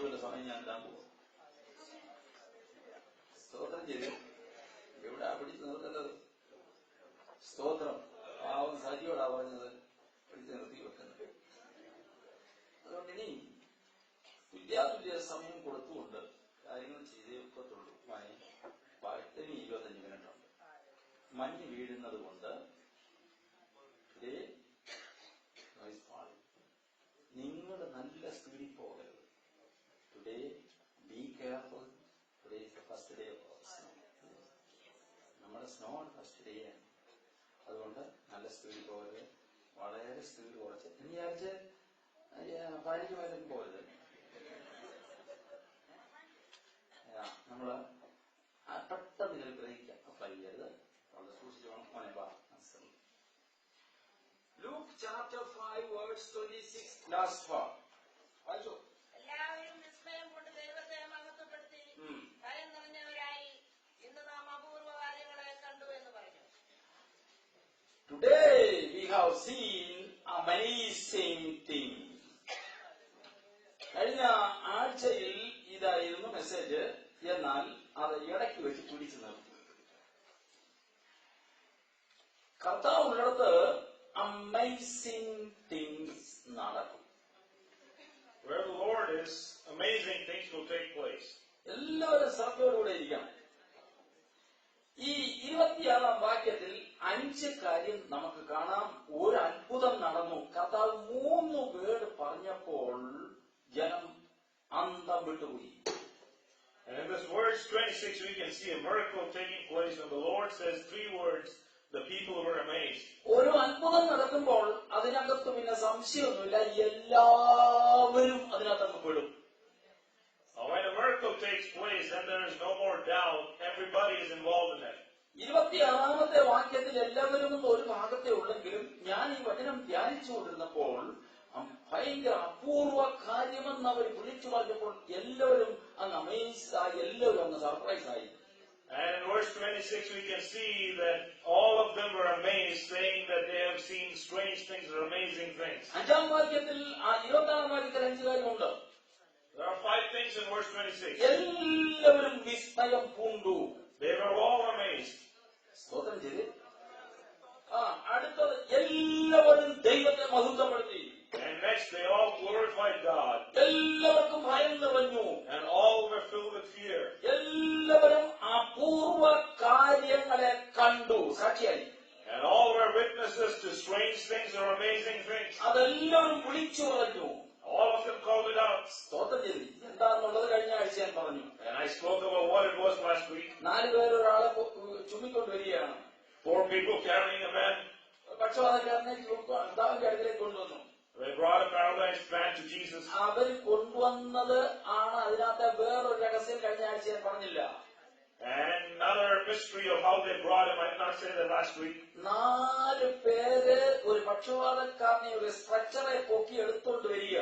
യേശുവിന്റെ സമയം ഞാൻ എല്ലാം പോകും. സ്തോത്രം ചെയ്ത് എവിടെ പിടിച്ചു നിർത്തേണ്ടത്? സ്തോത്രം. പാവം സജിയോടാ പറഞ്ഞത് പിടിച്ച് നിർത്തി വെക്കുന്നത്. അതുകൊണ്ട് ഇനി തുല്യാതുല്യ സമയം കൊടുത്തുകൊണ്ട് കാര്യങ്ങൾ ചെയ്തേ ഒക്കത്തുള്ളൂ. പഴത്തിന് 25 മിനിറ്റുണ്ട്. മഞ്ഞ് വീഴുന്നത് കൊണ്ട് നിങ്ങൾ നല്ല സ്പീഡിൽ പോകരുത്. Today be careful. Today is the first day of snow. നമ്മുടെ സ്നോ ഫസ്റ്റ് ഡേ ആണ്. അതുകൊണ്ട് നല്ല സ്പീഡിൽ പോകരുത്. വളരെ സ്പീഡ് കുറച്ച് ഇനി വിചാരിച്ച് 15 മൈലും പോകരുത്. നമ്മള് പെട്ടെന്ന് ഇതിൽ ഗ്രഹിക്കാം. അപ്ലൈ ചെയ്യരുത്. വളരെ സൂക്ഷിച്ചോണം. മനസ്സിലായി. Luke chapter 5 verse 26 last part. വായിച്ചോ. എല്ലാവരും വിസ്മയം കൊണ്ട് ദൈവത്തെ മഹത്വപ്പെടുത്തി ഭയം നിറഞ്ഞവരായി ഇന്ന് നാം അപൂർവ കാര്യങ്ങളെ കണ്ടു എന്ന് പറഞ്ഞു. Today we have seen amazing things. കഴിഞ്ഞ ആഴ്ചയിൽ ഇതായിരുന്നു മെസ്സേജ്. എന്നാൽ അത് ഇടയ്ക്ക് വെച്ച് പിടിച്ചു നിർത്തി. കർത്താവ് ഉള്ളിടത്ത് amazing things നടക്കും. Where the Lord is, amazing things will take place. എല്ലാവരും ശ്രദ്ധയോടുകൂടെ ഇരിക്കണം. ഈ 26-ാം വാക്യത്തിൽ 5 കാര്യം നമുക്ക് കാണാം. ഒരു അത്ഭുതം നടന്നു. കർത്താവ് 3 വേർഡ് പറഞ്ഞപ്പോൾ ജനം അന്തം വിട്ടുപോയി. And in this verse 26 we can see a miracle taking place. When the Lord says 3 words, the people were amazed. ഒരു അത്ഭുതം നടക്കുമ്പോൾ അതിനകത്ത് പിന്നെ സംശയമൊന്നുമില്ല, എല്ലാവരും അതിനകത്ത് പെടും. When a miracle takes place, then there is no more doubt. Everybody is involved in it. 26-ാമത്തെ വാക്യത്തിൽ എല്ലാവരും ഒരു ഭാഗത്തെ ഉള്ളെങ്കിലും ഞാൻ ഈ വചനം ധ്യാനിച്ചുകൊണ്ടിരുന്നപ്പോൾ ഭയങ്കര അപൂർവ കാര്യമെന്ന് അവർ വിളിച്ചു പറഞ്ഞപ്പോൾ എല്ലാവരും അങ്ങ് അമേസ്ഡ് ആയി, എല്ലാവരും അങ്ങ് സർപ്രൈസ് ആയി. And in verse 26 we can see that all of them were amazed, saying that they have seen strange things or amazing things. 5-ാം വാക്യത്തിൽ 26-ാം വാക്യത്തിൽ 5 കാര്യമുണ്ട്. There are 5 things in verse 26. എല്ലാവരും വിസ്മയം പൂണ്ടു. They were all amazed. സ്തോത്രം ചെയ്ത് അടുത്തത് എല്ലാവരും ദൈവത്തെ മഹത്വപ്പെടുത്തി. And next they all glorified God. എല്ലാവർക്കും ഭയം നിറഞ്ഞു. And all were filled with fear. എല്ലാവരും അപൂർവ കാര്യങ്ങളെ കണ്ടു, സാക്ഷിയായി. And all were witnesses to strange things or amazing things. അതെല്ലാവരും വിളിച്ചു പറഞ്ഞു. All of them called it out. സ്തോത്രം ചെയ്തു. എന്താണെന്നുള്ളത് കഴിഞ്ഞ ആഴ്ച ഞാൻ പറഞ്ഞു. And I spoke about what it was last week. 4 പേർ ഒരാളെ ചുമ്മിക്കൊണ്ടുവരികയാണ്. 4 people carrying a man. പക്ഷവാതക്കാരനെ കർത്താവിന്റെ അടുക്കലേക്ക് കൊണ്ടുവന്നു. They brought a paralyzed man to Jesus. അവർ കൊണ്ടുവന്നത് ആണ് അതിനകത്തെ വേറൊരു രഹസ്യം കഴിഞ്ഞ ആഴ്ച ഞാൻ പറഞ്ഞില്ല. And another mystery of how they brought him, I did not say that last week. 4 പേര് ഒരു പക്ഷവാതക്കാരനെ ഒരു സ്ട്രെച്ചറെ പൊക്കി എടുത്തോണ്ട് വരിക.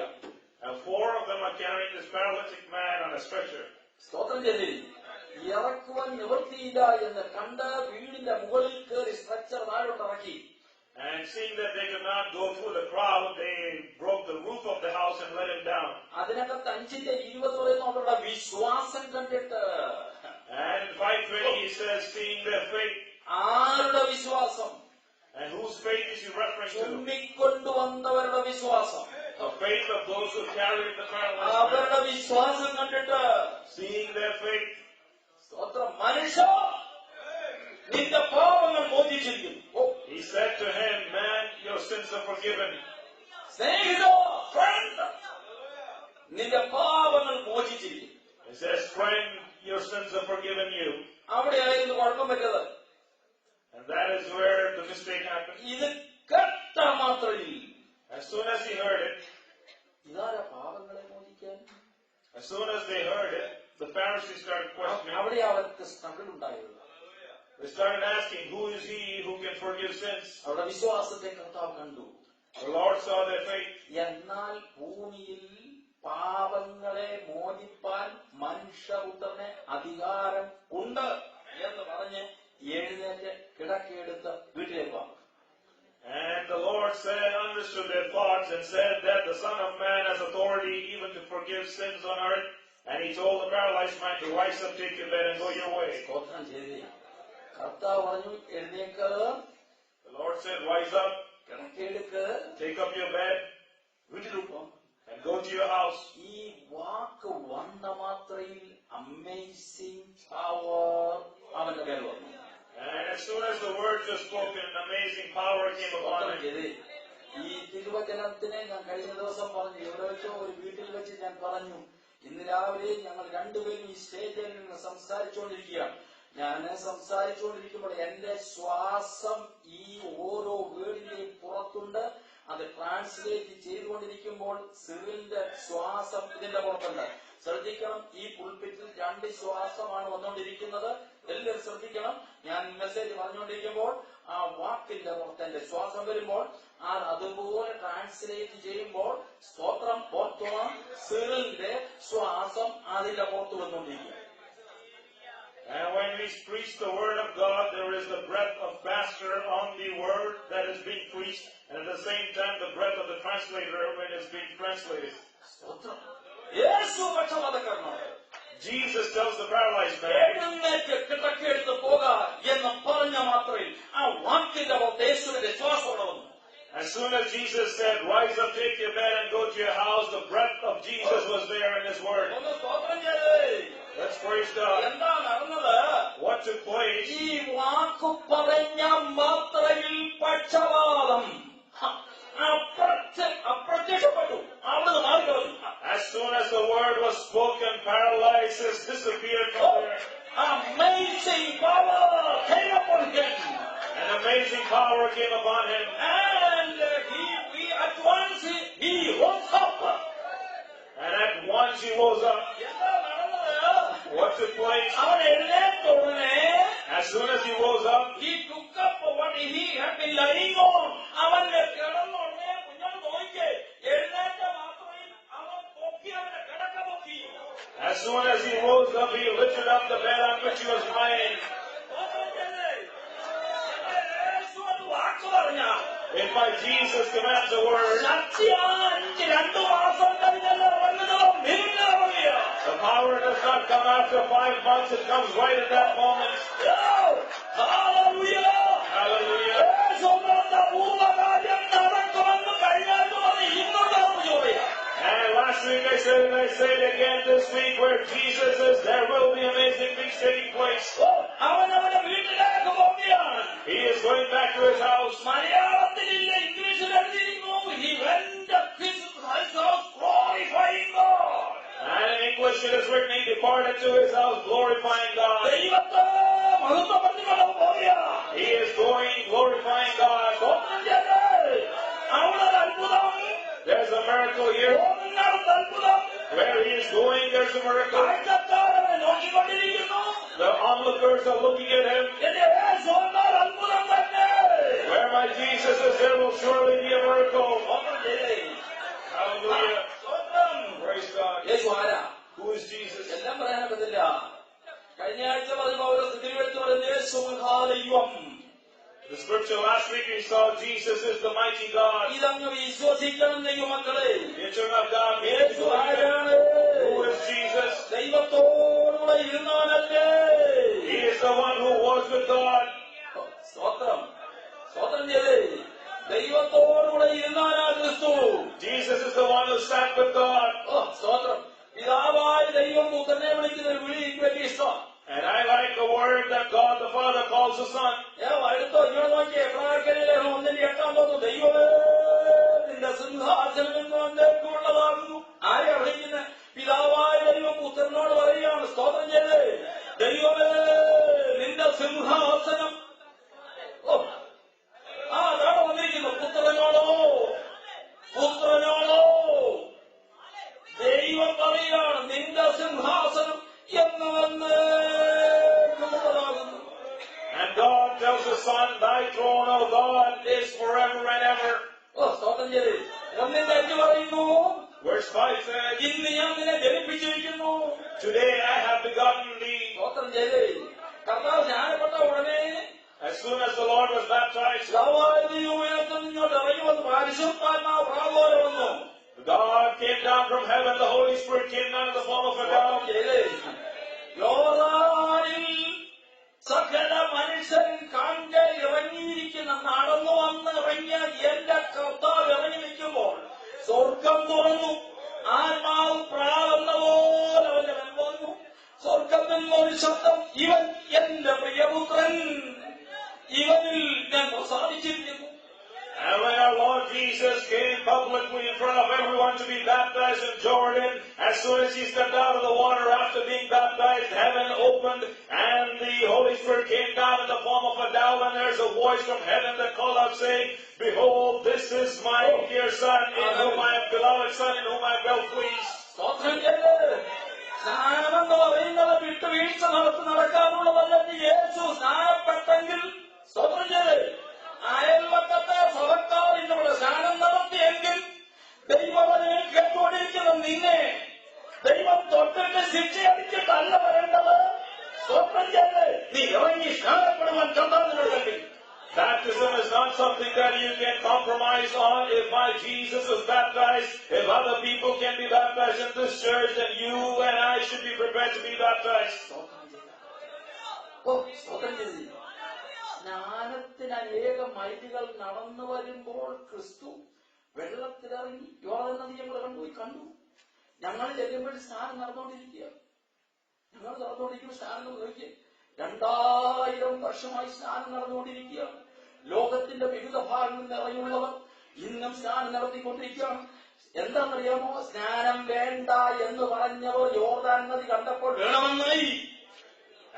And 4 of them are carrying this paralytic man on a stretcher. സ്തോത്രം ചെയ്തി. ഇറക്കുവാൻ നിവൃത്തിയില്ല എന്ന് കണ്ട് വീടിന്റെ മുകളിൽ കയറി സ്ട്രെച്ചർ താഴോട്ട് ഇറക്കി. And seeing that they could not go through the crowd, they broke the roof of the house and let him down. അതിനകത്ത് 5:20 പറയുന്നു അവരുടെ വിശ്വാസം കണ്ടിട്ട്. And in 5:20 he says, seeing their faith. ആരുടെ വിശ്വാസം? And whose faith is he referring to? ചുമ്മിക്കൊണ്ടുവന്നവരുടെ വിശ്വാസം. The faith of those who carried the paralyzed അവരുടെ man. വിശ്വാസം കണ്ടിട്ട്. Seeing their faith. സ്തോത്രം. മനുഷ്യ നിന്റെ പാപങ്ങൾ മോചിച്ചിരിക്കുന്നു. He said to him, man, your sins are forgiven. Snehitha, friend, നിന്റെ പാപങ്ങൾ മോചിച്ചിരിക്കുന്നു. He says, friend, your sins are forgiven you. അവിടെയായിരുന്നു കുഴപ്പം പറ്റത്. And that is where the mistake happened. ഇത് കേട്ട മാത്രയിൽ As soon as he heard it, ഇതാരാ പാപങ്ങളെ മോചിക്കാൻ? as soon as they heard it, the Pharisees started questioning. അവിടെ അവർക്ക് struggle ഉണ്ടായിരുന്നു. They started asking, who is he who can forgive sins? അവരുടെ വിശ്വാസത്തെ കർത്താവ് കണ്ടു. The Lord saw their faith. എന്നാൽ ഭൂമിയിൽ പാപങ്ങളെ മോചിപ്പാൻ മനുഷ്യപുത്രന് അധികാരം ഉണ്ട് എന്ന് പറഞ്ഞ് എഴുന്നേറ്റ് കിടക്കിയെടുത്ത് വീട്ടിലേക്ക് വന്നു. And the Lord understood their thoughts and said that the Son of Man has authority even to forgive sins on earth. And he told the paralyzed man to rise up, take your bed, and go your way. സ്തോത്രം ചെയ്തേ. കർത്താവ് പറഞ്ഞു എഴുന്നേക്ക്, The Lord said, rise up, കിടക്കെടുക്ക്, take up your bed, വീട്ടിലുണ്ടോ. and go to your house. ഈ വാക്ക് വന്ന മാത്രയിൽ amazing power അവന്റെ മേൽ വന്നു. And as soon as the words were spoken, an amazing power came upon സ്തോത്രം him. ചെയ്തേ. ഈ തിരുവചനത്തിനെ ഞാൻ കഴിഞ്ഞ ദിവസം പറഞ്ഞു, എവിടെ വെച്ചോ ഒരു വീട്ടിൽ വെച്ച് ഞാൻ പറഞ്ഞു, ഇന്ന് രാവിലെ ഞങ്ങൾ രണ്ടുപേരും ഈ സ്റ്റേജിൽ നിന്ന് സംസാരിച്ചുകൊണ്ടിരിക്കുകയാണ്. ഞാൻ സംസാരിച്ചുകൊണ്ടിരിക്കുമ്പോൾ എന്റെ ശ്വാസം ഈ ഓരോ വേർഡിന്റെയും പുറത്തുണ്ട്. അത് ട്രാൻസ്ലേറ്റ് ചെയ്തുകൊണ്ടിരിക്കുമ്പോൾ സിറിന്റെ ശ്വാസം ഇതിന്റെ പുറത്തുണ്ട്. ശ്രദ്ധിക്കണം, ഈ പുൾപിറ്റിൽ 2 ശ്വാസമാണ് വന്നുകൊണ്ടിരിക്കുന്നത്. എല്ലാവരും ശ്രദ്ധിക്കണം. ഞാൻ മെസ്സേജ് പറഞ്ഞുകൊണ്ടിരിക്കുമ്പോൾ ആ വാക്കിന്റെ പുറത്ത് എന്റെ ശ്വാസം വരുമ്പോൾ അതുപോലെ ട്രാൻസ്ലേറ്റ് ചെയ്യുമ്പോൾ സ്തോത്രം ഓർത്തോണം, സിറിന്റെ ശ്വാസം അതിന്റെ പുറത്ത് വന്നുകൊണ്ടിരിക്കുക. And when we preach the word of God, there is the breath of pastor on the word that is being preached, and at the same time the breath of the translator when it's being translated. സ്തോത്രം. യേശു പക്ഷപാതക്കാരനാണ്. Jesus tells the paralyzed man, എഴുന്നേറ്റ് കിടക്കെടുത്ത് പോക എന്ന് പറഞ്ഞ മാത്രയിൽ ആ വാക്കിന്റെ പുറത്ത് യേശുവിന്റെ ശ്വാസം വന്നു. as soon as Jesus said, rise up, take your bed, and go to your house, the breath of Jesus was there in his word. ഒന്ന് സ്തോത്രം ചെയ്തേ. Let's praise God. എന്താ നടന്നത്? What took place? ഈ വാക്കു പറഞ്ഞ മാത്രയിൽ പക്ഷപാതം അപ്രത്യക്ഷപ്പെട്ടു, അവിടുന്ന് മാറിക്കളഞ്ഞു. As soon as the word was spoken, paralysis disappeared from there. Amazing power came upon him. An amazing power came upon him. And at once he rose up. And at once he rose up. എന്താ നടന്നത്? What took place? അവൻ എഴുന്നേറ്റ ഉടനെ As soon as he rose up, he took up what he had been lying on. അവന്റെ കിടന്നുടനെ കുഞ്ഞോട് നോക്കിക്കേ, എഴുന്നേറ്റ മാത്രയിൽ അവൻ പൊക്കി, അവന്റെ കിടക്ക പൊക്കി. as soon as he rose up, he lifted up the bed on which he was lying. യേശു അത് വാക്ക് പറഞ്ഞ If by Jesus commands a word, ശക്തി 2 മാസം കഴിഞ്ഞല്ല വന്നതോ നിന്നില്ല. the power does not come after 5 months, it comes right at that moment. Hallelujah. Hallelujah. പൂർവ്വകാര്യം നടക്കുമെന്ന് കഴിഞ്ഞാൽ ഇന്നുണ്ടാവും ജോലിയാ. And last week I said, and I say it again this week, where Jesus is, there will be amazing things taking place. അവൻ അവന്റെ വീട്ടിലേക്ക് പോവുകയാണ്. He is going back to his house. മലയാളത്തിലില്ല, ഇംഗ്ലീഷിൽ എഴുതിയിരിക്കുന്നു. He went up to his house glorifying God. And in English it is written, he departed to his house glorifying God. ദൈവത്തെ മഹത്വപ്പെടുത്തിക്കൊണ്ട് പോവുകയാണ്. He is going glorifying God. സ്തോത്രം ചെയ്ത് അവിടെ ഒരു അത്ഭുതം. There's a miracle here. പോകുന്നിടത്ത് അത്ഭുതം. Where he is going, there's a miracle. കാഴ്ചക്കാരനെ നോക്കിക്കൊണ്ടിരിക്കുന്നു. The onlookers are looking at him. എന്റെ യേശു വന്നാൽ അത്ഭുതം തന്നെ. Where my Jesus is, there will surely be a miracle. സ്തോത്രം ചെയ്തേ. Hallelujah. സ്തോത്രം. Praise God. യേശു ആരാ? Who is Jesus? എല്ലാം പറയാനൊക്കത്തില്ല. കഴിഞ്ഞ ആഴ്ച പറഞ്ഞ ഒരു സ്ഥിതിവെടുത്ത് പറയുന്ന യേശു മഹാദൈവം. The scripture last week we saw Jesus is the mighty God. ഇതങ്ങ് വിശ്വസിക്കണം ദൈവമക്കളെ. The children of God, യേശു ആരാണ്? who is Jesus? ദൈവത്തോടുകൂടെ ഇരുന്നവനല്ലേ? He is the one who was with God. സ്തോത്രം. സ്തോത്രം ചെയ്തേ. ദൈവത്തോടുകൂടെ ഇരുന്നവനാ ക്രിസ്തു. Jesus is the one who sat with God. സ്തോത്രം. പിതാവായ ദൈവം പുത്രനെ വിളിക്കുന്ന ഒരു വിളി എനിക്ക് വലിയ ഇഷ്ടമാണ്. And I like the word that God the Father calls the Son. എടുത്തോ ഇങ്ങനെ നോക്കിയേ. പ്രാർത്ഥനയിലെ 1:8 ദൈവമേ നിന്റെ സിംഹാസനം എന്നേക്കുള്ളതാകുന്നു. ആരെയാ വിളിക്കുന്നത്? പിതാവായ ദൈവം പുത്രനോട് പറയുകയാണ്. സ്തോത്രം ചെയ്തേ. ദൈവമേ നിന്റെ സിംഹാസനം. അതാണ് വന്നിരിക്കുന്നു. പുത്രനോടോ ദൈവം പറയുകയാണ് നിന്റെ സിംഹാസനം എന്നേക്കുള്ളതാകുന്നു. And God tells the Son, thy throne, O God, is forever and ever. സ്തോത്രം ചെയ്തേ. 1:5 പറയുന്നു. Verse 5 says, ഇന്ന് ഞാൻ നിന്നെ ജനിപ്പിച്ചിരിക്കുന്നു. today I have begotten thee. സ്തോത്രം ചെയ്തേ. കർത്താവ് ജ്ഞാനപ്പെട്ട ഉടനെ As soon as the Lord was baptized, ഇങ്ങോട്ട് ഇറങ്ങി വന്ന് പരിശുദ്ധാത്മാവ് പ്രാപോലെ വന്നു. God came down from heaven, the Holy Spirit came down in the form of a dove. യോർദാനിൽ സകല മനുഷ്യരും കാണെ ഇറങ്ങിയിരിക്കുന്ന നടന്നു വന്ന് ഇറങ്ങിയ എന്റെ കർത്താവ് ഇറങ്ങി നിൽക്കുമ്പോൾ സ്വർഗം തുറന്നു. ആത്മാവ് പ്രാവുന്ന പോലെ അവന്റെ മേൽ വന്നു. സ്വർഗത്തിൽ നിന്നൊരു ശബ്ദം, ഇവൻ എന്റെ പ്രിയപുത്രൻ, ഇവനിൽ ഞാൻ പ്രസാദിച്ചിരിക്കുന്നു. And when our Lord Jesus came publicly in front of everyone to be baptized in Jordan, as soon as he stepped out of the water after being baptized, heaven opened and the Holy Spirit came down in the form of a dove, and there's a voice from heaven that called out saying, "Behold, this is my dear Son, in whom I am beloved Son, in whom I am well pleased." സ്നാനമെന്ന് പറയുന്നത് വിട്ടുവീഴ്ച നടക്കാനുള്ളതല്ലെന്ന് യേശു സ്നാനപ്പെട്ടെങ്കിൽ സ്വതന്ത്രം ചെയ്ത് അയൽവക്കത്തെ സഭക്കാർ ഇന്നിവിടെ സ്നാനം നടത്തിയെങ്കിൽ ദൈവവചനം കേട്ടുകൊണ്ടിരിക്കുന്ന നിന്നെ ദൈവം തൊട്ടിട്ട് ശിക്ഷയടിച്ചിട്ടല്ല വരേണ്ടത്. സ്വതന്ത്രം ചെയ്ത് നീ ഇറങ്ങി സ്നാനപ്പെടുവാൻ ചന്ദ്രനുണ്ടെങ്കിൽ Baptism is not something that you can compromise on. If my Jesus was baptized, if other people can be baptized in this church, then you and I should be prepared to be baptized. സ്നാനത്തിന് അനേകം മൈലുകൾ നടന്നു വരുമ്പോൾ ക്രിസ്തു വെള്ളത്തിലിറങ്ങി യോർദാൻ നദി ഞങ്ങൾ കണ്ടു. ഞങ്ങൾ ചെല്ലുമ്പോൾ സ്നാനം നടന്നുകൊണ്ടിരിക്കുക. സ്നാനം നോക്കിയ 2000 വർഷമായി സ്നാനം നടന്നുകൊണ്ടിരിക്കുക. ലോകത്തിന്റെ വിവിധ ഭാഗങ്ങളിൽ നിറയുള്ളവർ ഇന്നും സ്നാനം നടത്തിക്കൊണ്ടിരിക്കുകയാണ്. എന്താണെന്നറിയാമോ? സ്നാനം വേണ്ട എന്ന് പറഞ്ഞവർ യോർദാൻ നദി കണ്ടപ്പോൾ വേണമെന്നായി.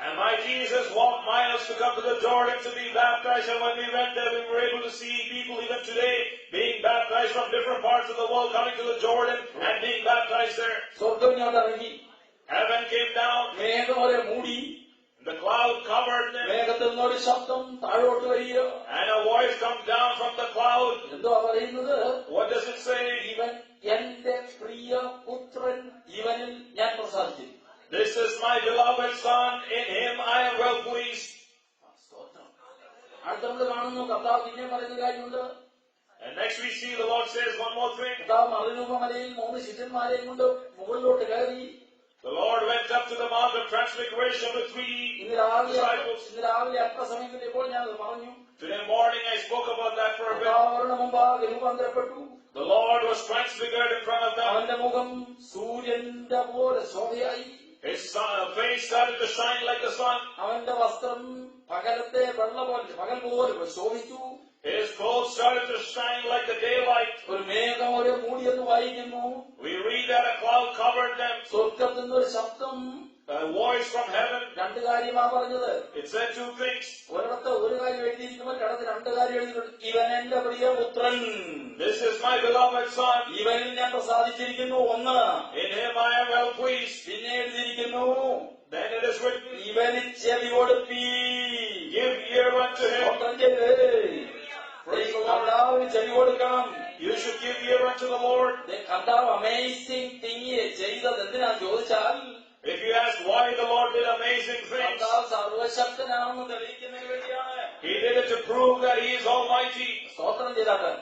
And my Jesus walked miles to come to the Jordan to be baptized, and when we went there, we were able to see people even today being baptized from different parts of the world coming to the Jordan and being baptized there. സ്വർഗ്ഗം Heaven came down, മേഘമോരെ മൂടി, the cloud covered them, മേഘത്തിൽ നിന്നൊരു ശബ്ദം താഴോട്ട് വരിക, and a voice comes down from the cloud. എന്തുവാ പറയുന്നത്? What does it say? ഇവൻ എന്റെ പ്രിയ പുത്രൻ, ഇവനിൽ ഞാൻ പ്രസാദിച്ചിരിക്കുന്നു. This is my beloved Son, in him I am well pleased. അടുത്ത നമ്മൾ കാണുന്നു കർത്താവ് പിന്നെ പറയുന്ന കാര്യമുണ്ട്. And next we see the Lord says one more thing. കർത്താവ് മറുരൂപമലയിൽ 3 ശിഷ്യന്മാരെയും കൊണ്ട് മുകളിലോട്ട് കയറി. The Lord went up to the Mount of Transfiguration with 3 disciples. ഇന്ന് രാവിലെ അല്പസമയം കിട്ടിയപ്പോൾ ഞാൻ അത് പറഞ്ഞു. Today morning I spoke about that for a bit. അവരുടെ മുമ്പാകെ രൂപാന്തരപ്പെട്ടു. The Lord was transfigured in front of them. അവന്റെ മുഖം സൂര്യന്റെ പോലെ ശോഭയായി. His face started to shine like the sun. അവന്റെ വസ്ത്രം പകലത്തെ പകൽ പോലെ ശോഭിച്ചു. His clothes started to shine like the daylight. ഒരു മേഘം ഒരു മൂടിയെന്ന് വായിക്കുന്നു. We read that a cloud covered them. സ്വർഗത്തിൽ നിന്നൊരു ശബ്ദം, A voice from heaven. 2 കാര്യമാ പറഞ്ഞത്. It said 2 things. ഒരിടത്ത് ഒരു കാര്യം എഴുതിയിരിക്കുമ്പോൾ കിടന്ന് 2 കാര്യം എഴുതിയിട്ടുണ്ട്. ഇവൻ എന്റെ പ്രിയപുത്രൻ, This is my beloved Son. ഇവനിൽ ഞാൻ പ്രസാദിച്ചിരിക്കുന്നു. 1. In him I am well pleased. പിന്നെ എഴുതിയിരിക്കുന്നു, Then it is written, ഇവന് ചെവി കൊടുപ്പീ. give ear unto him. കർത്താവിന് ചെവി കൊടുക്കണം. You should give ear unto the Lord. കർത്താവ് അമേസിംഗ് തിങ് ചെയ്തത് എന്തിനാ ചോദിച്ചാൽ, If you ask why the Lord did amazing things, കർത്താവ് സർവശക്തനാണെന്ന് തെളിയിക്കുന്നതിന് വേണ്ടിയാണ്. He did it to prove that He is Almighty. സ്തോത്രം ചെയ്താട്ടെ.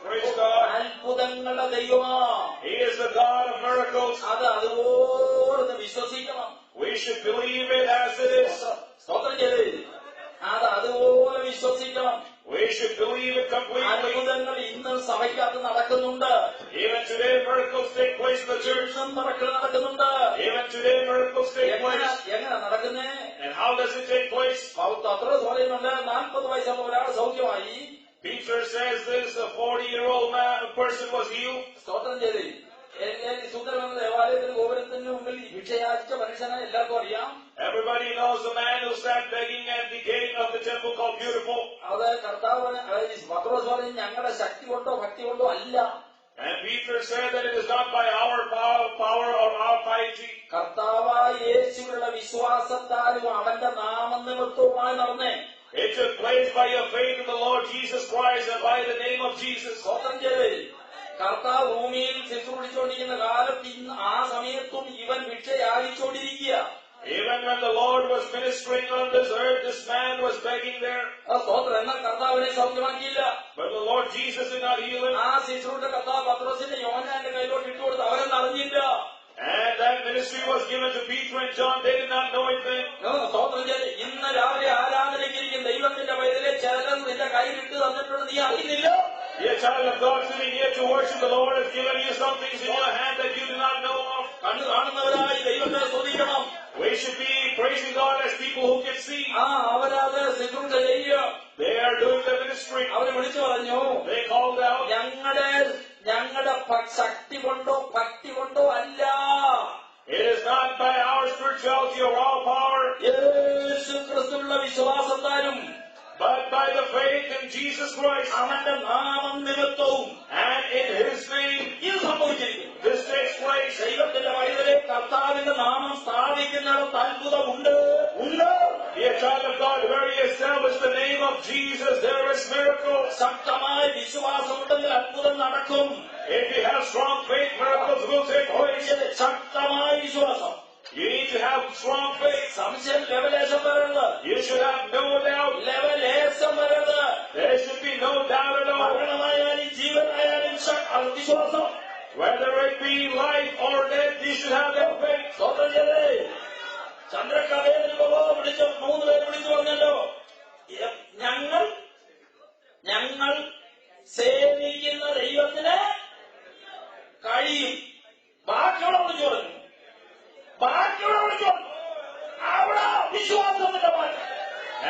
Praise God. അത്ഭുതങ്ങളുടെ ദൈവമാ. He is the God of miracles. അത് അതുപോലെ വിശ്വസിക്കണം. We should believe it as it is. സ്തോത്രം ചെയ്ത് അത് അതുപോലെ വിശ്വസിക്കണം. We should believe it completely. അത്ഭുതങ്ങൾ ഇന്ന് സഭയ്ക്കകത്ത് നടക്കുന്നുണ്ട്. Even today miracles take place in the church. നടക്കുന്നുണ്ട്. Even today miracles take place. എങ്ങനെ നടക്കുന്നേ? And how does it take place? അത്ര പറയുന്നുണ്ട്. 40 വയസ്സുള്ള ഒരാൾ സൗഖ്യമായി. Peter says this, a 40-year-old person was healed. സ്തോത്രം ചെയ്ത് സൂത്രമെന്ന ദേവാലയത്തിന് ഗോപുരത്തിന് മുമ്പിൽ ഭിക്ഷയാച്ച മനുഷ്യനെ എല്ലാവർക്കും അറിയാം. Everybody knows the man who sat begging at the gate of the temple called Beautiful. അത് കർത്താവിന് പത്രോസ് പറഞ്ഞു, ഞങ്ങളുടെ ശക്തി കൊണ്ടോ ഭക്തി കൊണ്ടോ അല്ല. And Peter said that it is not by our power or our piety. കർത്താവായ യേശുവിലുള്ള വിശ്വാസത്താലും അവന്റെ നാമനിമിത്തവുമായി നടന്നേ. It took place by your faith in the Lord Jesus Christ and by the name of Jesus. സ്തോത്രം ചെയ്ത് കർത്താവ് ഭൂമിയിൽ ശുശ്രൂഷിച്ചുകൊണ്ടിരിക്കുന്ന കാലത്ത് ആ സമയത്തും ഇവൻ ഭിക്ഷ യാചിച്ചുകൊണ്ടിരിക്കുക. Even when the Lord was ministering on this earth, this man was begging there. സ്തോത്രം. എന്നാൽ കർത്താവിനെ സൗഖ്യമാക്കിയില്ല. But the Lord Jesus did not heal him. ആ ശിശുവിന്റെ കർത്താവ് പത്രോസിന്റെ യോഹന്നാന്റെ കയ്യിലോട്ട് ഇട്ടുകൊടുത്ത് അവരെന്ന് അറിഞ്ഞില്ല. And that ministry was given to Peter and John. They did not know it then. സ്തോത്രം ചെയ്ത് ഇന്ന് രാവിലെ ആരാധനയ്ക്കിരിക്കും ദൈവത്തിന്റെ പൈതലെ ചിലർ നിന്റെ കയ്യിലിട്ട് തന്നിട്ടുണ്ട്, നീ അറിയുന്നില്ല. Dear child of God, sitting here to worship the Lord has given you some things in your hand that you do not know of. കണ്ണു കാണുന്നവരായി ദൈവത്തെ സ്തുതിക്കണം. We should be praising God as people who can see. അവരത് ശുശ്രൂഷ ചെയ്യുക. They are doing the ministry. അവര് വിളിച്ചു പറഞ്ഞു, They called out. ഞങ്ങളുടെ ശക്തി കൊണ്ടോ ഭക്തി കൊണ്ടോ അല്ല, It is not by our spirituality or our power, യേശു ക്രിസ്തുവിലുള്ള വിശ്വാസത്താലും but by the faith in Jesus Christ അവന്റെ നാമം നിമിത്തവും and in His name. ഇത് സംഭവിച്ചിരിക്കുന്നു. This takes place. ദൈവത്തിന്റെ വഴിയിലെ കർത്താവിന്റെ നാമം സ്ഥാപിക്കുന്നിടത്ത് അത്ഭുതമുണ്ട്. Dear child of God, where He established the name of Jesus, there is miracles. ശക്തമായ വിശ്വാസമുണ്ടെങ്കിൽ അത്ഭുതം നടക്കും. If you have strong faith, miracles will take place. ശക്തമായ വിശ്വാസം. You need to have strong faith. സംശയം ലെവലേശം വരരുത്. You should have no doubt. ലെവലേശം വരരുത്. There should be no doubt at all. മരണമായാലും ജീവനായാലും വിശ്വാസം. Whether it be life or death, you should have that faith. സ്വന്തം ചെയ്തേ ചന്ദ്രക്കഥയിൽ വിളിച്ച് 3 പേര് വിളിച്ചു പറഞ്ഞല്ലോ, ഞങ്ങൾ സേവിക്കുന്ന ദൈവത്തിന് കഴിയും. ബാക്കിയുള്ള വിളിച്ചു പറഞ്ഞു. അവിടെ വിശ്വാസത്തിന്റെ മാറ്റം.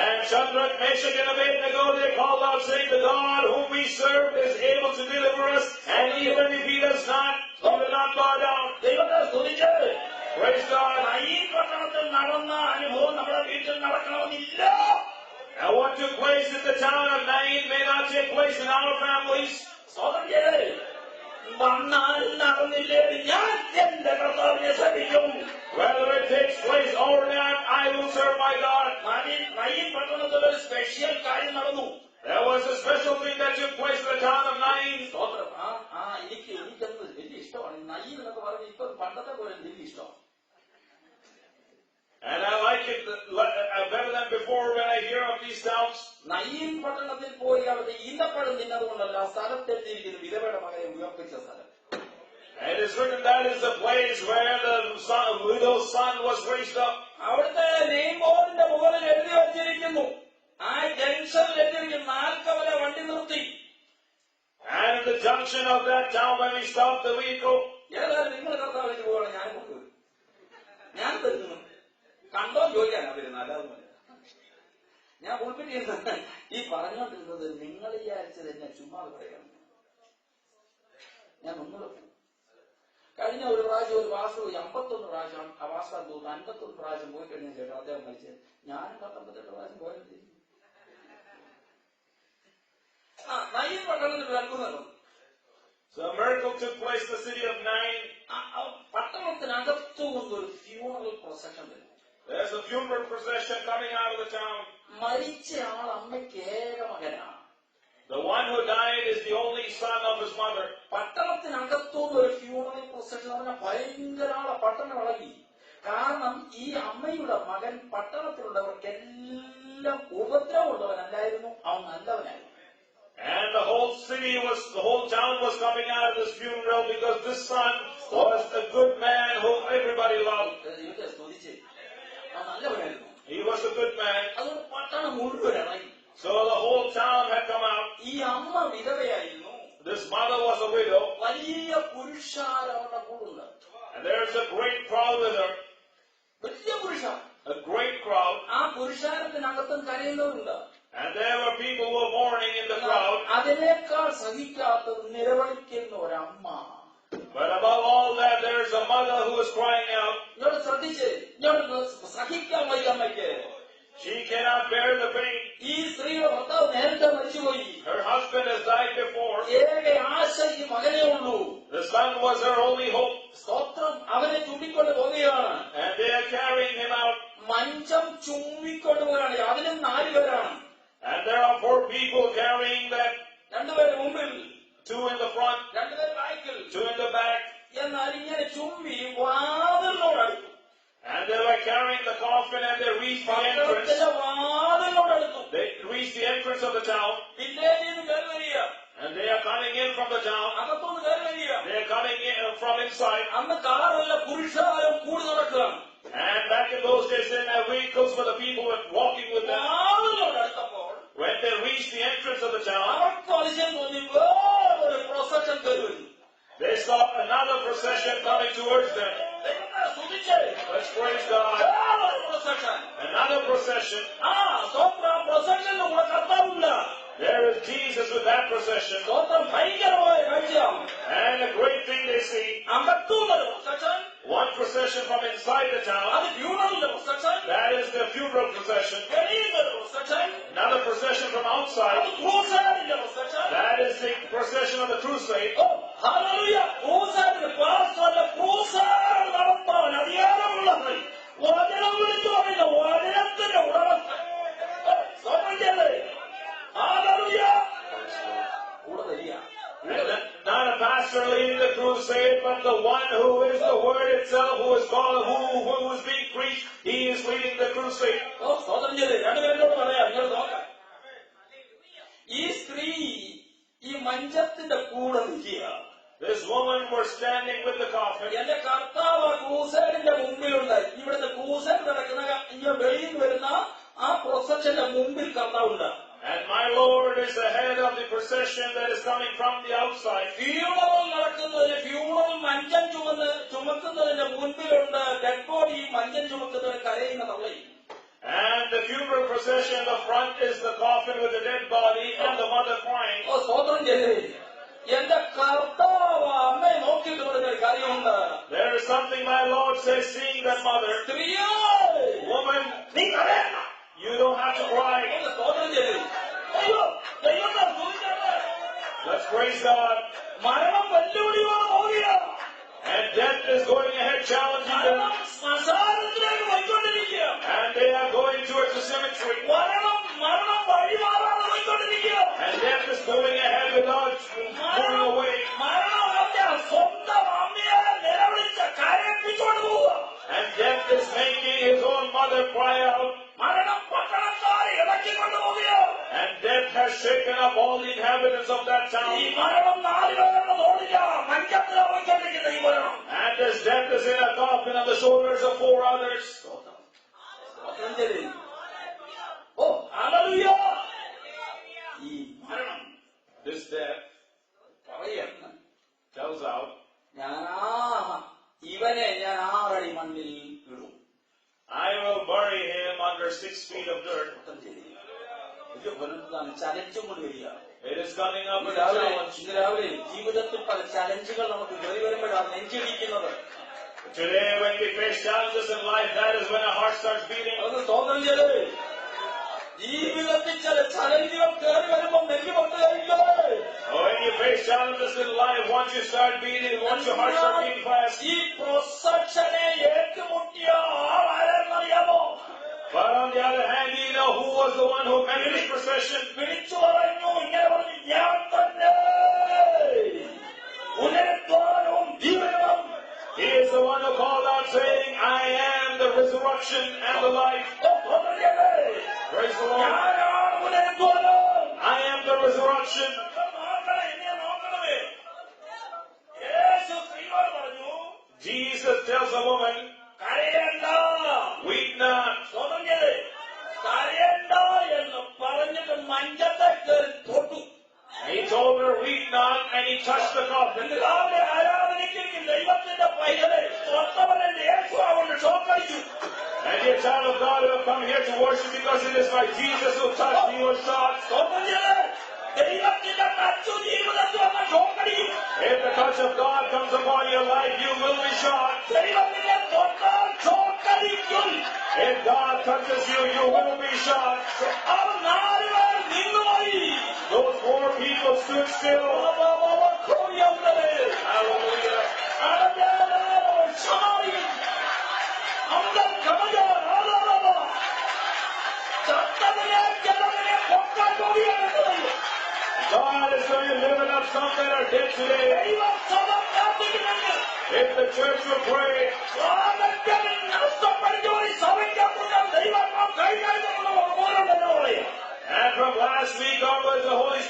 And Shadrach, Meshach, and Abednego, they called out, saying, the God whom we serve is able to deliver us, and even if He does not, we will not bow down. ദൈവത്തെ സ്തുതിച്ച് Praise God. ഈ പട്ടണത്തിൽ നടന്ന അനുഭവം നമ്മുടെ വീട്ടിൽ നടക്കണമെന്നില്ല. And what took place in the town of Nain may not take place in our families. സ്വതം ചെയ്തേ വന്നാൽ നടന്നില്ലേ ഞാൻ എന്റെ കർത്താവിനെ സേവിക്കും. Whether it takes place or not, I will serve my God. Nain പട്ടണത്തിൽ ഒരു സ്പെഷ്യൽ കാര്യം നടന്നു. There was a special thing that took place in the town of Nain. സ്തോത്രം. എനിക്കത് വലിയ ഇഷ്ടമാണ്. നയീൻ എന്നൊക്കെ പറഞ്ഞ് ഇപ്പൊ പണ്ടത്തെ പോലെ വലിയ ഇഷ്ടമാണ്. And I like it better than before when I hear of these towns. Nain പട്ടണത്തിൽ പോയി അവിടെ ഈന്തപ്പഴം തിന്നതുകൊണ്ടല്ല സ്ഥലത്തെത്തിയിരിക്കുന്ന വിധവയുടെ മകനെ ഉയർപ്പിച്ച സ്ഥലം. And it is written that is the place where the widow's son was raised up. അവിടുത്തെ നെയിം ബോർഡിന്റെ മുകളിൽ എഴുതി വച്ചിരിക്കുന്നു, ആ ജംഗ്ഷനിൽ എഴുതിയിരിക്കുന്നു, 4 കവല വണ്ടി നിർത്തി. And in the junction of that town when we stopped the vehicle, ഏതായാലും നിങ്ങൾ കർത്താവിലേക്ക് പോകണം, ഞാൻ കൊണ്ടുവരും, ഞാൻ തരുന്നു. കണ്ടോ ചോദിക്കാനാ വരുന്നത്, അല്ലാതൊന്നുമില്ല. ഞാൻ ഉൾപ്പെട്ടിരുന്നത് ഈ പറഞ്ഞുകൊണ്ടിരുന്നത് നിങ്ങൾ വിചാരിച്ചത് എന്നെ ചുമ്മാ പറയാണ്. ഞാൻ ഒന്നുകൂടെ കഴിഞ്ഞ ഒരു പ്രാവശ്യം ഒരു വാസു 51 പ്രാവശ്യം ആ വാസ്താൻ തോന്നുന്നു 51 പ്രാവശ്യം പോയി കഴിഞ്ഞ ശേഷം അദ്ദേഹം മരിച്ച് ഞാനും 58 പ്രാവശ്യം പോയത്. നയീൻ പട്ടണത്തിൽ അത്ഭുതം. So a miracle took place in the city of Nain. പട്ടണത്തിനകത്തു കൊണ്ടൊരു ഫ്യൂണറൽ പ്രൊസഷൻ വരും. There's a funeral procession coming out of the town. മരിച്ച ആൾ അമ്മയ്ക്ക് ഏക മകനാണ്. The one who died is the only son of his mother. പട്ടണത്തിനകത്തുനിന്ന് ഒരു funeral procession പറഞ്ഞാൽ ഭയങ്കര ആളെ പട്ടണം ഇളകി. കാരണം ഈ അമ്മയുടെ മകൻ പട്ടണത്തിലുള്ളവർക്കെല്ലാം ഉപദ്രവമുള്ളവനല്ലായിരുന്നു, അവൻ നല്ലവനായിരുന്നു. And the whole town was coming out of this funeral because this son was a good man whom everybody loved. He was a good man. So the whole town had come out. This mother was a widow. And there's a great crowd with her. A great crowd. And there were people who were mourning in the crowd. But above all that, there is a mother who is crying out. She cannot bear the pain. Her husband has died before. The son was her only hope. And they are carrying him out. And there are 4 people carrying that. 2 in the front, 2 in the back. And they were carrying the coffin and they reached the entrance. പട്ടണത്തിന്റെ വാതിലോടടുത്തു. They reached the entrance of the town. വില്ലേജിൽ നിന്ന് കയറി വരിക. And they are coming in from the town. അകത്തുനിന്ന് കയറി വരിക. They are coming in from inside. അന്ന് കാറല്ല പുരുഷാരം കൂടി നടക്കുകയാണ്. And back in those days, they didn't have vehicles for the people who were walking with them. വാതിലോടടുത്തപ്പോൾ When they reached the entrance of the town, അവർക്ക് അതിശയം തോന്നി, വേറൊരു procession കയറി വരുന്നു. they saw another procession coming towards them. ദൈവത്തെ സ്തുതിച്ച് Let's praise God. വേറൊരു procession. Another procession. സ്വന്തം പ്രൊസഷന്റെ കൂടെ കർത്താവില്ല. There is Jesus with that procession. സ്വന്തം ഭയങ്കരമായ കാഴ്ചയാണ്. And a great thing they see. അകത്തുന്നൊരു procession. One procession from inside the town. അത് ഫ്യൂണറലിന്റെ procession. That is the funeral procession. വെളിയിലൊരു procession. Another procession from outside. അത് ക്രൂസേഡിന്റെ procession. That is the procession of the crusade. Hallelujah. ക്രൂസേഡിന് പാസ്റ്ററല്ല, crusade നടത്താൻ അധികാരമുള്ളവൻ. വചനം വിളിച്ചു പറയുന്ന വചനത്തിന്റെ ഉടമസ്ഥൻ. സമയല്ലേ? ഹല്ലേലൂയ. കൂടെ വരിക. Not a pastor leading the crusade, but the one who is the word itself, who is called, who is being preached, he is leading the crusade. സ്തോത്രം ചെയ്ത് രണ്ടുപേരോട് പറയാം. നിങ്ങൾ നോക്കാം. ഈ സ്ത്രീ ഈ മഞ്ചത്തിന്റെ കൂടെ നിൽക്കുക. This woman was standing with the coffin. എന്റെ കർത്താവ് ക്രൂസേഡിന്റെ മുമ്പിലുണ്ട്. ഇവിടുത്തെ ക്രൂസേഡ് നടക്കുന്ന ഇങ്ങനെ വെളിയിൽ വരുന്ന ആ പ്രൊസഷന്റെ മുമ്പിൽ കർത്താവുണ്ട്. And my Lord is the head of the procession that is coming from the outside. Funeral നടക്കുന്നതിന് ഫ്യൂണറൽ മഞ്ചം ചുമക്കുന്നതിന്റെ മുൻപിലുണ്ട് ഡെഡ് ബോഡി. മഞ്ചം ചുമക്കുന്നതിന് കരയുന്ന തള്ളയും. And the funeral procession in the front is the coffin with the dead body and the mother crying. സ്തോത്രം ചെയ്തേ. എന്റെ കർത്താവ് അമ്മയെ നോക്കിയിട്ട് പറഞ്ഞൊരു കാര്യമുണ്ട്. There is something my Lord says, seeing that mother. സ്ത്രീയോ, Woman, നീ കരയണ്ട. you don't have to cry. സ്തോത്രം ചെയ്തേ. അയ്യോ, ദൈവത്തെ സ്തുതിക്കട്ടെ. Let's praise God. മരണം വെല്ലുവിളിയോടെ പോവുക. And death is going ahead challenging them. മരണം ശ്മശാനത്തിലേക്ക് പോയിക്കൊണ്ടിരിക്കുക. And they are going towards the cemetery. മരണം വഴിമാറാതെ പോയിക്കൊണ്ടിരിക്കുക. And death is moving ahead without moving away. മരണം അവന്റെ സ്വന്തം അമ്മയെ നിലവിളിച്ച് കരയിപ്പിച്ചുകൊണ്ട് പോവുക. And death is making his own mother cry out. മരണം പട്ടണക്കാരെ ഇളക്കിക്കൊണ്ട് പോവുക. And death has shaken up all the inhabitants of that ഈ town. മരണം 4 പേരുടെ തോളില മഞ്ചത്തിലാണ് പോയിക്കൊണ്ടിരിക്കുന്ന ഈ മരണം. And as death is in a coffin on the shoulders of 4 others. Oh hallelujah. ഈ മരണം This death പറയുന്നു, tells out, ഇവനെ ഞാൻ 6 അടി മണ്ണിൽ ഇടും. I will bury him under 6 feet of dirt. ചലഞ്ചും കൊണ്ട് വരിക. It is coming up with a രാവിലെ challenge. ജീവിതത്തിൽ പല ചലഞ്ചുകൾ നമുക്ക് കയറി വരുമ്പോഴാണ് നെഞ്ചിടിക്കുന്നത്. Today when we face challenges in life, that is when our heart starts beating. അത് തോന്നൽ ചെയ്ത് ജീവിതത്തിൽ ചില ചലഞ്ചുകൾ കയറി വരുമ്പോൾ നെഞ്ചു പൊട്ടുകയില്ലേ? When you face challenges in life, once you start beating, once your heart starts beating fast. ഈ പ്രൊസക്ഷനെ ഏറ്റുമുട്ടിയ ആളാരെന്നറിയാമോ? But on the other hand, you know who was the one who met this procession? വിളിച്ചു പറഞ്ഞു, ഇങ്ങനെ പറഞ്ഞു, ഞാൻ തന്നെ പുനരുദ്ധാനവും ജീവനും. He is the one who called out saying, I am the resurrection and the life. Praise the Lord. ഞാനാണ് പുനരുദ്ധാനം. I am the resurrection. എന്നെ നോക്കണമേ. യേശു സ്ത്രീയോട് പറഞ്ഞു, Jesus tells the woman, കരയണ്ട. weep not. സ്വതം ചെയ്ത് കരയണ്ട എന്ന് പറഞ്ഞിട്ട് മഞ്ചത്തെ കയറി തൊട്ടു. And he told her, weep not, and he touched the coffin. രാവിലെ ആരാധനയ്ക്ക് ദൈവത്തിന്റെ പൈതലെ സ്വത്തവന്റെ യേശു അവന്റെ ഷോക്കടിച്ചു. And the child of God will come here to worship because it is by Jesus who touched me was shot. സ്വന്തം ചെയ്ത് ദൈവത്തിന്റെ touch ജീവിതത്തിൽ വന്ന ഷോക്കടിക്കും. If the touch of God comes upon your life, you will be shot. ദൈവത്തിന്റെ തൊട്ടാൽ ഷോക്കടിക്കും. If God touches you, you will be shot. അവർ 4 പേർ നിന്നുപോയി. Those 4 people stood still. Hallelujah. God is going to live up some that are dead today. If the church will pray,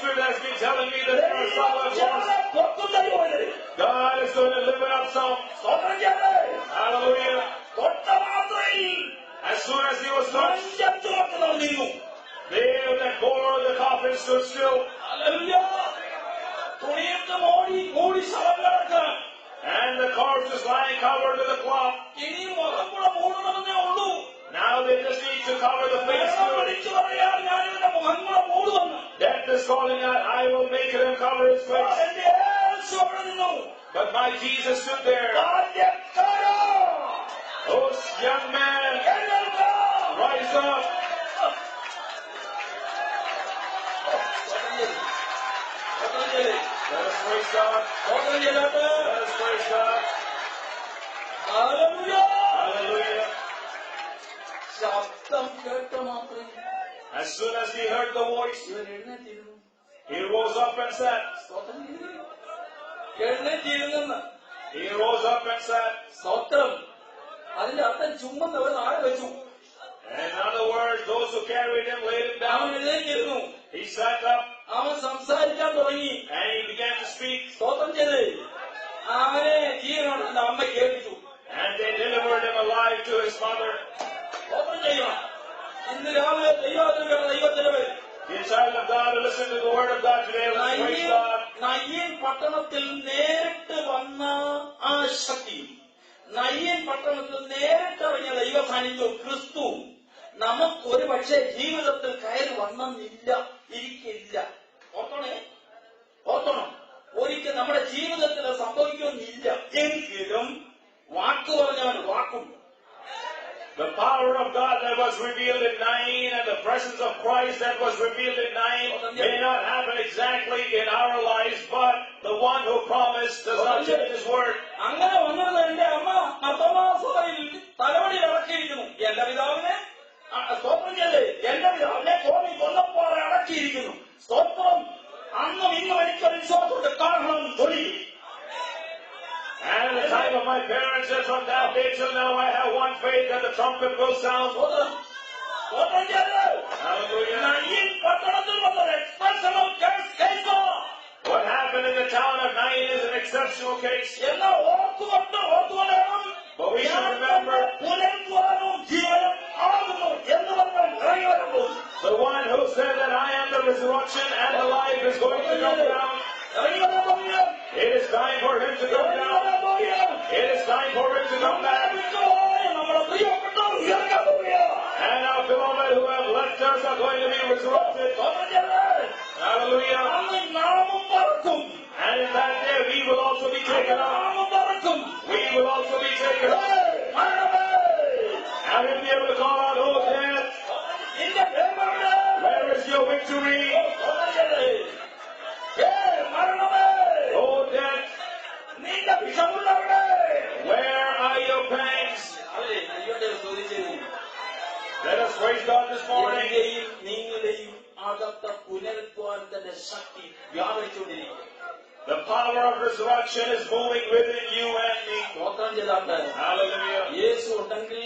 Spirit has been telling me that there are some left ones. പൊക്കും തരുമോനെ God is going to lift up some. സ്വതന്ത്രം ചെയ്തേ Hallelujah. തൊട്ട മാത്രയിൽ As soon as he was touched, ചുമക്കുന്നവർ നിന്നു. they that bore the coffin stood still. Hallelujah. തുണിയിട്ട് മൂടി ശവം കിടക്കുക. And the corpse is lying covered with a cloth. ഇനി മുഖം കൂടെ മൂടണമെന്നേ ഉള്ളൂ. Now they just need to cover the face മരണം too. വിളിച്ചു പറയാൻ ഞാനിവന്റെ മുഖം കൂടെ മൂടുവന്നു. Death is calling out, I will make him cover his face. എന്റെ യേശു അവിടെ നിന്നു. But my Jesus stood there. ബാല്യക്കാരാ, Oh, young man, എഴുന്നേൽക്ക. rise up. Let us praise God. Let us praise God. Hallelujah. ശബ്ദം കേട്ട മാത്രം As soon as he heard the voice, ഇവൻ എഴുന്നേറ്റിരുന്നു. he rose up and sat. എഴുന്നേറ്റിരുന്നെന്ന് He rose up and sat. സ്വത്രം അതിന്റെ അർത്ഥം ചുമന്നവർ താഴെ വെച്ചു. In other words, those who carried him laid him അവൻ down. എഴുന്നേറ്റിരുന്നു. He sat up അവൻ സംസാരിക്കാൻ തുടങ്ങി. and he began to speak. സ്തോത്രം ചെയ്ത് അവനെ ജീവനോട് തന്റെ അമ്മ കേൾപ്പിച്ചു. And they delivered him alive to his mother. സ്തോത്രം ചെയ്യണം. ഇന്ന് രാവിലെ ദൈവത്തിന്റെ പേര് Dear child of God, listen to the word of God today. Let's praise God. Nain പട്ടണത്തിൽ നേരിട്ട് വന്ന ആ ശക്തി, നയ്യൻ പട്ടണത്തിൽ നേരിട്ടിറങ്ങിയ ദൈവ സാന്നിധ്യവും ക്രിസ്തു നമുക്ക് ഒരു പക്ഷേ ജീവിതത്തിൽ കയറി വന്നില്ല, ഇരിക്കില്ല. ഓർക്കണം, ഒരിക്കൽ നമ്മുടെ ജീവിതത്തിൽ സംഭവിക്കുന്നില്ല. എങ്കിലും വാക്ക് പറഞ്ഞവൻ വാക്കും. The power of God that was revealed in Nain and the presence of Christ that was revealed in Nain may not happen exactly in our lives, but the one who promised does not change his word. അങ്ങനെ വന്നിരുന്ന എന്റെ അമ്മ മർത്തോമാസഭയിൽ തലവടി ഇറക്കിയിരിക്കുന്നു. എന്റെ പിതാവിനെ സ്തോത്രം ചെയ്ത് എന്റെ പിതാവിനെ കോമി കൊന്നപ്പോൾ അടക്കിയിരിക്കുന്നു. സ്തോത്രം. അന്നും ഇന്നും എനിക്കൊരു വിശ്വാസത്തെ കാരണം തൊഴിൽ. And at the time of my parents, and from that day till now, I have one faith that the trumpet will sound. സ്തോത്രം ചെയ്ത് Hallelujah. നയ്യൻ പട്ടണത്തിൽ വന്നത് എക്സ്പെർഷണൽ case. What happened in the town of Nain is an exceptional case. എന്നാൽ ഓർത്തുകൊണ്ടേണം But we should remember പുനരുദ്ധാനവും ജീവനും ആകുന്നു എന്ന് പറഞ്ഞാൽ ഇറങ്ങി വരുമ്പോൾ the one who said that I am the resurrection and the life is going to come down. ഇറങ്ങി വരാൻ പോകുക. It is time for him to come down. It is time for him to come back. നമ്മുടെ പ്രിയപ്പെട്ടവർ ഉയർക്കാൻ പോവുക. And our beloved who have left us are going to be resurrected. Hallelujah. അന്ന് നാമം പറക്കും. And in that day we will also be taken up. നാമം പറക്കും. We will also be taken up. മരണമേ, And we'll be able to call out, oh death, നിന്റെ പേരെവിടെ? where is your victory? മരണമേ, Oh death, നിന്റെ വിഷമുള്ളവിടെ? where are your pangs? അതെ, ദൈവത്തെ സ്തുതിച്ചിരുന്നു. Let us praise God this morning. എന്റെയും നിങ്ങളുടെയും അകത്ത പുനരുദ്ധാനത്തിന്റെ ശക്തി വ്യാപരിച്ചുകൊണ്ടിരിക്കും. The power of resurrection is moving within you and me. സ്തോത്രം ചെയ്താണ്ട് Hallelujah. യേശു ഉണ്ടെങ്കിൽ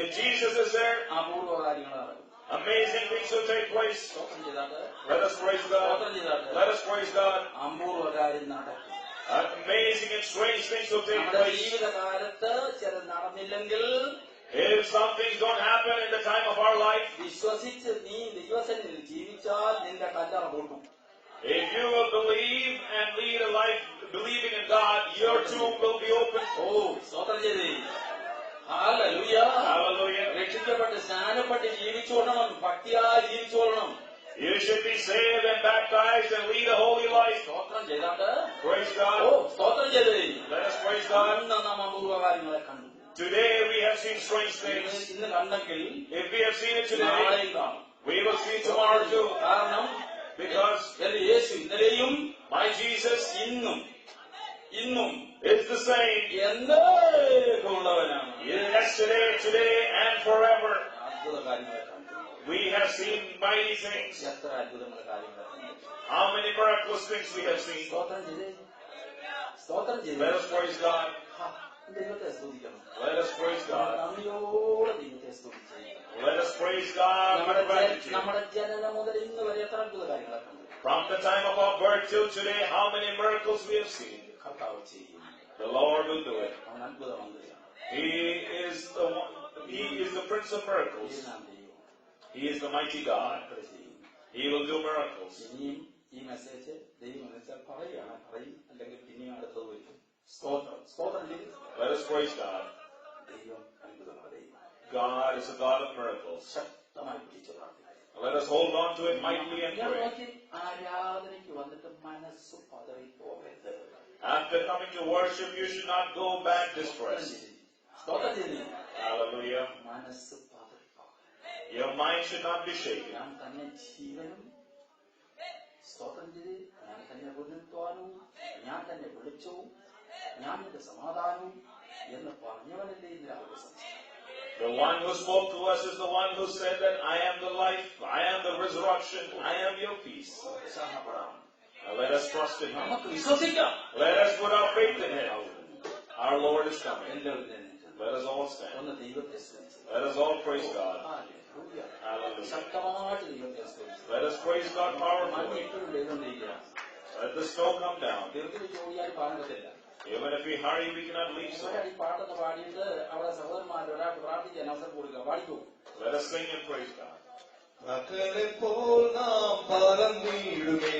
If Jesus is there, അപൂർവ കാര്യങ്ങൾ നടക്കും. amazing things will take place. സ്തോത്രം ചെയ്താണ്ട് Let us praise God. സ്തോത്രം ചെയ്താണ്ട് Let us praise God. അപൂർവ കാര്യം നടക്കും. Amazing and strange things will take നമ്മുടെ place. ജീവിതകാലത്ത് ചില നടന്നില്ലെങ്കിൽ If some things don't happen in the time of our life, വിശ്വസിച്ച് നീ ദൈവസന്നിധിയിൽ ജീവിച്ചാൽ നിന്റെ കല്ലറ പൂട്ടും. if you will believe and lead a life believing in God, your tomb will be open. ഓ സ്തോത്രം ചെയ്തേ. ഹല്ലേലൂയ. Hallelujah. രക്ഷിക്കപ്പെട്ട് സ്നാനപ്പെട്ട് ജീവിച്ചോളണം, ഭക്തിയായി ജീവിച്ചോളണം. You should be saved and baptized and lead a holy life. സ്തോത്രം ചെയ്താട്ട് Praise ഓ God. സ്തോത്രം ചെയ്തേ. Let us praise God. അന്ന് നാം അപൂർവ കാര്യങ്ങളെ കണ്ടു. Today we have seen strange things. ഇന്ന് കണ്ടെങ്കിൽ If we have seen it today, നാളെയും കാണും. we will see tomorrow too. കാരണം Because എന്റെ യേശു ഇന്നലെയും my Jesus ഇന്നും is the same എന്നേക്കുള്ളവനാണ്. yesterday, today, and forever. അത്ഭുത കാര്യങ്ങളെ കണ്ടു. We have seen mighty things. എത്ര അത്ഭുതങ്ങളുടെ കാര്യങ്ങളെ കണ്ടു. How many miraculous things we have seen. സ്തോത്രം ചെയ്തേ. സ്തോത്രം ചെയ്തേ. Let us praise God. ദൈവത്തെ സ്തുതിക്കണം. Let us praise God. നന്ദിയോടെ ദൈവത്തെ സ്തുതിച്ചു. Let us praise God with gratitude. നമ്മുടെ ജനനം മുതൽ ഇന്ന് വരെ എത്ര അത്ഭുത കാര്യങ്ങളെ കണ്ടു. From the time of our birth till today, how many miracles we have seen. കർത്താവ് ചെയ്യും. The Lord will do it. അവൻ അത്ഭുത മന്ത്രിയാണ്. He is the one, He is the Prince of miracles. എല്ലാം ചെയ്യും. He is the mighty God. മക്കളെ ചെയ്യും. He will do miracles. ഇനിയും ഈ മെസ്സേജ് ദൈവം വെച്ചാൽ പറയുകയാണ്, പറയും, അല്ലെങ്കിൽ പിന്നെയും അടുത്തത് വരും. സ്തോത്രം സ്തോത്രം ചെയ്യും. Let us praise God. ദൈവം അത്ഭുതമാണ്. ദൈവം God is a God of miracles. ശക്തമായി പിടിച്ചു പ്രാർത്ഥിക്കും. Let us hold on to it mightily and ഞാൻ pray. നോക്കി ആരാധനയ്ക്ക് വന്നിട്ട് മനസ്സ് പതറിപ്പോകരുത്. After coming to worship, you should not go back distressed. സ്തോത്രം ചെയ്യുന്നു. Hallelujah. മനസ്സ് പതറിപ്പോകരുത്. Your mind should not be shaken. ഞാൻ തന്നെ ജീവനും സ്തോത്രം ചെയ്ത് ഞാൻ തന്നെ പുനരുത്ഥാനവും ഞാൻ തന്നെ വെളിച്ചവും ഞാൻ എന്റെ സമാധാനവും എന്ന് പറഞ്ഞവനല്ലേ ഇതിലാവുക. The one who spoke to us is the one who said that I am the life, I am the resurrection, I am your peace. Now let us trust in Him. നമുക്ക് വിശ്വസിക്കാം. Let us put our faith in Him. Our Lord is coming. എല്ലാവരും എഴുന്നേറ്റ് Let us all stand. ഒന്ന് ദൈവത്തെ സ്തുതിച്ച്. Let us all praise God. Hallelujah. Hallelujah. ശക്തമായിട്ട് ദൈവത്തെ സ്തുതിച്ച്. Let us praise God മഞ്ഞ് powerfully. ഇപ്പോഴും പെയ്തുകൊണ്ടിരിക്കുകയാണ്. Let the snow come down. ദൈവത്തിന് ഓടിയാൽ പാടാൻ പറ്റില്ല. Even if we hurry, we cannot leave so. ഈ പാട്ടൊക്കെ പാടിയിട്ട് അവിടെ സഹോദരന്മാരുടെ ഒരാൾക്ക് പ്രാർത്ഥിക്കാൻ അവസരം കൊടുക്കുക. പാടിക്കോ. Let us sing and praise God. മക്കളെ പോൽ നാം പറന്നിടുമേ.